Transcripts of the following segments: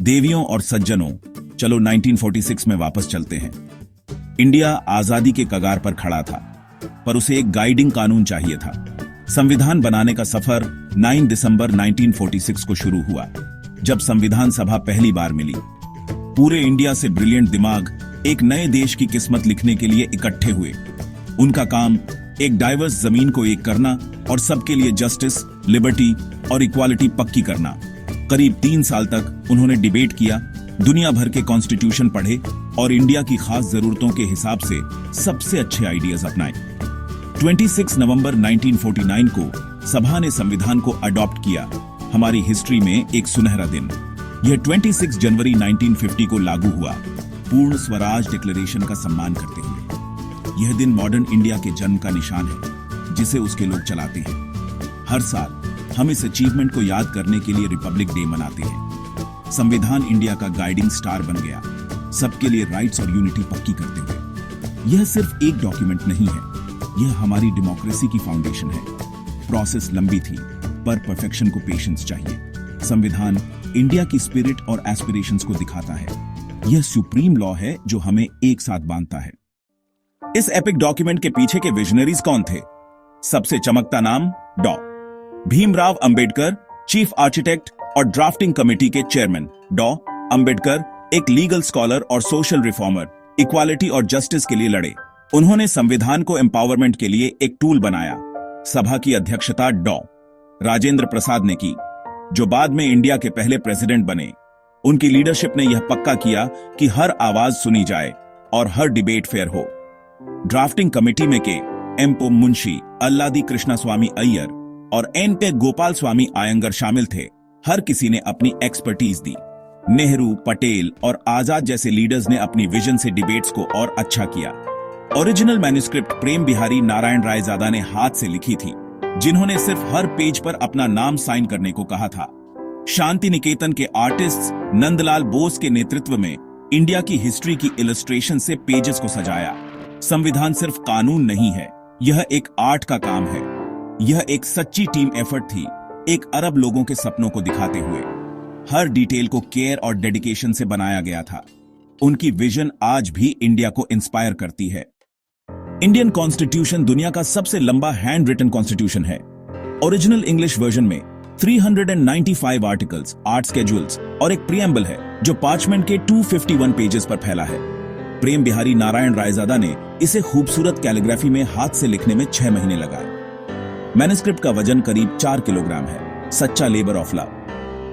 देवियों और सज्जनों, चलो 1946 में वापस चलते हैं। इंडिया आजादी के कगार पर खड़ा था, पर उसे एक गाइडिंग कानून चाहिए था। संविधान बनाने का सफर 9 दिसंबर 1946 को शुरू हुआ, जब संविधान सभा पहली बार मिली। पूरे इंडिया से ब्रिलियंट दिमाग एक नए देश की किस्मत लिखने के लिए इकट्ठे हुए। उनका काम एक डाइवर्स जमीन को एक करना और सबके लिए जस्टिस, लिबर्टी और इक्वालिटी पक्की करना। करीब 3 साल तक उन्होंने डिबेट किया, दुनिया भर के कॉन्स्टिट्यूशन पढ़े और इंडिया की खास जरूरतों के हिसाब से सबसे अच्छे आइडियाज अपनाए। 26 नवंबर 1949 को सभा ने संविधान को अडॉप्ट किया, हमारी हिस्ट्री में एक सुनहरा दिन। यह 26 जनवरी 1950 को लागू हुआ, पूर्ण स्वराज डिक्लेरेशन का सम्मान करते हुए। यह दिन मॉडर्न इंडिया के जन्म का निशान है, जिसे उसके लोग चलाते हैं। हर साल हम इस अचीवमेंट को याद करने के लिए रिपब्लिक डे मनाते हैं। संविधान इंडिया का गाइडिंग स्टार बन गया, सबके लिए राइट्स और यूनिटी पक्की करते हुए। यह सिर्फ एक डॉक्यूमेंट नहीं है, यह हमारी डेमोक्रेसी की फाउंडेशन है। प्रोसेस लंबी थी, पर परफेक्शन को पेशेंस चाहिए। संविधान इंडिया की स्पिरिट और एस्पिरेशंस को दिखाता है। यह सुप्रीम लॉ है जो हमें एक साथ बांधता है। इस एपिक डॉक्यूमेंट के पीछे के विजनरीज कौन थे? सबसे चमकता नाम डॉ. भीमराव अंबेडकर, चीफ आर्किटेक्ट और ड्राफ्टिंग कमेटी के चेयरमैन। डॉ. अंबेडकर एक लीगल स्कॉलर और सोशल रिफॉर्मर, इक्वालिटी और जस्टिस के लिए लड़े। उन्होंने संविधान को एम्पावरमेंट के लिए एक टूल बनाया। सभा की अध्यक्षता डॉ. राजेंद्र प्रसाद ने की, जो बाद में इंडिया के पहले प्रेसिडेंट बने। उनकी लीडरशिप ने यह पक्का किया कि हर आवाज सुनी जाए और हर डिबेट फेयर हो। ड्राफ्टिंग कमेटी में के एम पो मुंशी, अल्लादी कृष्णा स्वामी अय्यर और एन पे गोपाल स्वामी आयंगर शामिल थे। हर किसी ने अपनी एक्सपर्टीज दी। नेहरू, पटेल और आजाद जैसे लीडर्स ने अपनी विजन से डिबेट्स को और अच्छा किया। ओरिजिनल मैन्युस्क्रिप्ट प्रेम बिहारी नारायण रायजादा ने हाथ से लिखी थी, जिन्होंने सिर्फ हर पेज पर अपना नाम साइन करने को कहा था। शांति निकेतन के आर्टिस्ट नंदलाल बोस के नेतृत्व में इंडिया की हिस्ट्री की इलस्ट्रेशन से पेजेस को सजाया। संविधान सिर्फ कानून नहीं है, यह एक आर्ट का काम है। यह एक सच्ची टीम एफर्ट थी, एक अरब लोगों के सपनों को दिखाते हुए। हर डिटेल को केयर और डेडिकेशन से बनाया गया था। उनकी विजन आज भी इंडिया को इंस्पायर करती है। इंडियन कॉन्स्टिट्यूशन दुनिया का सबसे लंबा हैंड रिटन कॉन्स्टिट्यूशन है। ओरिजिनल इंग्लिश वर्जन में 395 आर्टिकल्स, 8 स्केड्यूल्स और एक प्रीएम्बल है, जो पार्चमेंट के 251 पेजेस पर फैला है। प्रेम बिहारी नारायण रायजादा ने इसे खूबसूरत कैलीग्राफी में हाथ से लिखने में 6 महीने लगाए। मैन्युस्क्रिप्ट का वजन करीब 4 किलोग्राम है, सच्चा लेबर ऑफ लव।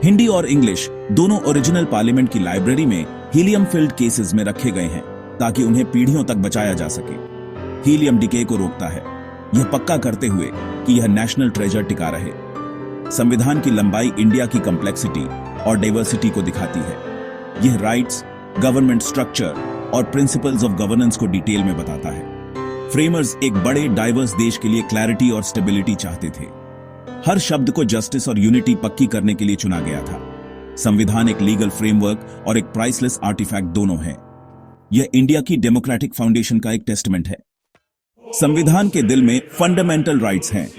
हिंदी और इंग्लिश दोनों ओरिजिनल पार्लियामेंट की लाइब्रेरी में हीलियम फिल्ड केसेस में रखे गए हैं, ताकि उन्हें पीढ़ियों तक बचाया जा सके। हीलियम डिके को रोकता है, यह पक्का करते हुए कि यह नेशनल ट्रेजर टिका रहे। संविधान की लंबाई इंडिया की कॉम्प्लेक्सिटी और डाइवर्सिटी को दिखाती है। यह राइट्स, गवर्नमेंट स्ट्रक्चर और प्रिंसिपल्स ऑफ गवर्नेंस को डिटेल में बताता है। फ्रेमर्स एक बड़े डाइवर्स देश के लिए क्लैरिटी और स्टेबिलिटी चाहते थे। हर शब्द को जस्टिस और यूनिटी पक्की करने के लिए चुना गया था। संविधान एक लीगल फ्रेमवर्क और एक प्राइसलेस आर्टिफैक्ट दोनों है। यह इंडिया की डेमोक्रेटिक फाउंडेशन का एक टेस्टमेंट है। संविधान के दिल में फंडामेंटल राइट्स हैं,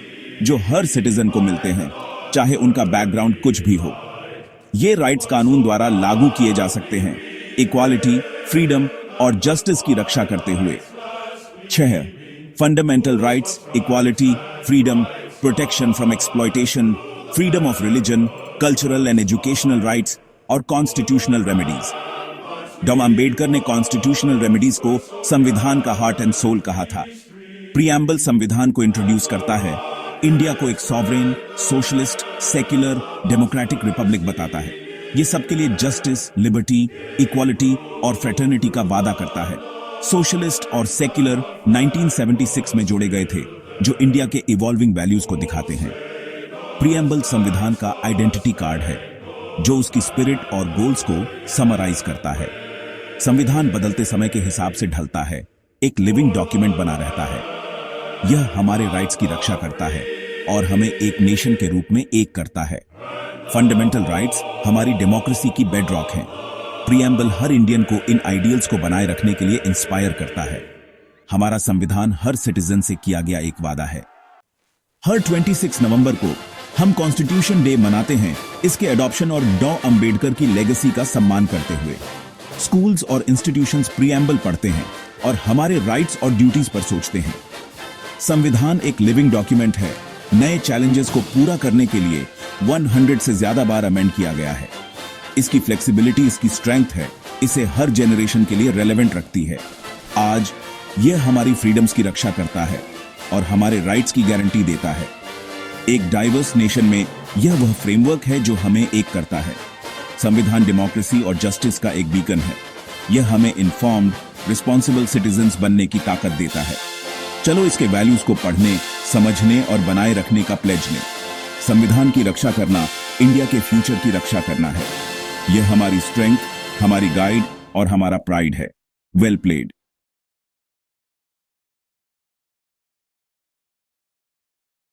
जो हर सिटीजन को मिलते हैं, चाहे उनका बैकग्राउंड कुछ भी हो। ये राइट्स कानून द्वारा लागू किए जा सकते हैं, इक्वालिटी, फ्रीडम और जस्टिस की रक्षा करते हुए। 6 fundamental rights, equality, freedom, protection from exploitation, freedom of religion, cultural and educational rights और कॉन्स्टिट्यूशनल रेमेडीज। डॉ. अंबेडकर ने कॉन्स्टिट्यूशनल रेमेडीज को संविधान का हार्ट एंड सोल कहा था। प्रीएम्बल संविधान को इंट्रोड्यूस करता है, इंडिया को एक sovereign, socialist, secular, democratic Republic बताता है। ये सबके लिए जस्टिस, लिबर्टी, इक्वालिटी और फ्रेटर्निटी का वादा करता है। सोशलिस्ट और सेक्युलर 1976 में जोड़े गए थे, जो इंडिया के इवॉल्विंग वैल्यूज को दिखाते हैं। प्रीएम्बल संविधान का आइडेंटिटी कार्ड है, जो उसकी स्पिरिट और गोल्स को समराइज करता है। संविधान बदलते समय के हिसाब से ढलता है, एक लिविंग डॉक्यूमेंट बना रहता है। यह हमारे राइट्स की रक्षा करता है और हमें एक नेशन के रूप में एक करता है। फंडामेंटल राइट्स हमारी डेमोक्रेसी की बेडरॉक हैं। प्रीएम्बल हर इंडियन को इन आइडियल्स को बनाए रखने के लिए इंस्पायर करता है। हमारा संविधान हर सिटीजन से किया गया एक वादा है। हर 26 नवंबर को हम कॉन्स्टिट्यूशन डे मनाते हैं इसके एडॉप्शन और डॉ अंबेडकर की लेगेसी का सम्मान करते हुए। स्कूल्स और इंस्टीट्यूशंस प्रीएम्बल पढ़ते हैं और हमारे राइट्स और ड्यूटीज पर सोचते हैं। संविधान एक लिविंग डॉक्यूमेंट है। नए चैलेंजेस को पूरा करने के लिए 100 से ज्यादा बार अमेंड किया गया है। इसकी फ्लेक्सिबिलिटी, इसकी स्ट्रेंथ है, इसे हर जनरेशन के लिए रेलेवेंट रखती है। आज यह हमारी फ्रीडम्स की रक्षा करता है और हमारे राइट्स की गारंटी देता है। एक डाइवर्स नेशन में यह वह फ्रेमवर्क है जो हमें एक करता है। संविधान डेमोक्रेसी और जस्टिस का एक बीकन है। यह हमें इन्फॉर्म्ड, रिस्पॉन्सिबल सिटीजन्स बनने की ताकत देता है। चलो इसके वैल्यूज को पढ़ने, समझने और बनाए रखने का प्लेज लें। संविधान की रक्षा करना इंडिया के फ्यूचर की रक्षा करना है। यह हमारी स्ट्रेंथ, हमारी गाइड और हमारा प्राइड है। Well played.